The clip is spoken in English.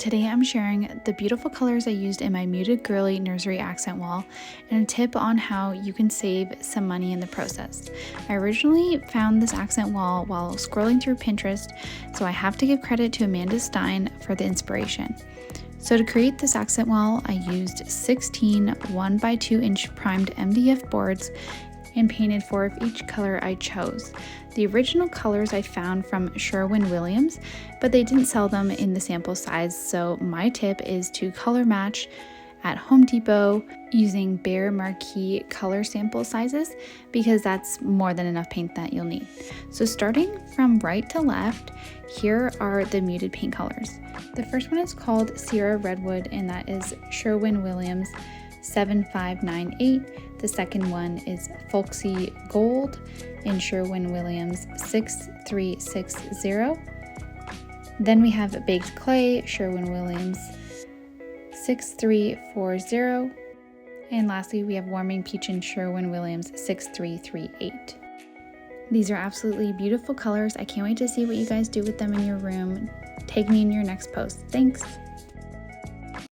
today I'm sharing the beautiful colors I used in my muted girly nursery accent wall and a tip on how you can save some money in the process. I originally found this accent wall while scrolling through Pinterest, so I have to give credit to Amanda Stein for the inspiration. So to create this accent wall, I used 16 1x2 inch primed MDF boards and painted 4 of each color I chose. The original colors I found from Sherwin-Williams, but they didn't sell them in the sample size, so my tip is to color match at Home Depot using Behr Marquee color sample sizes because that's more than enough paint that you'll need. So starting from right to left, here are the muted paint colors. The first one is called Sierra Redwood, and that is Sherwin-Williams 7598. The second one is FOLKSY Gold in Sherwin-Williams 6360. Then we have Baked Clay, Sherwin-Williams 6340. And lastly, we have Warming Peach in Sherwin-Williams 6338. These are absolutely beautiful colors. I can't wait to see what you guys do with them in your room. Tag me in your next post. Thanks!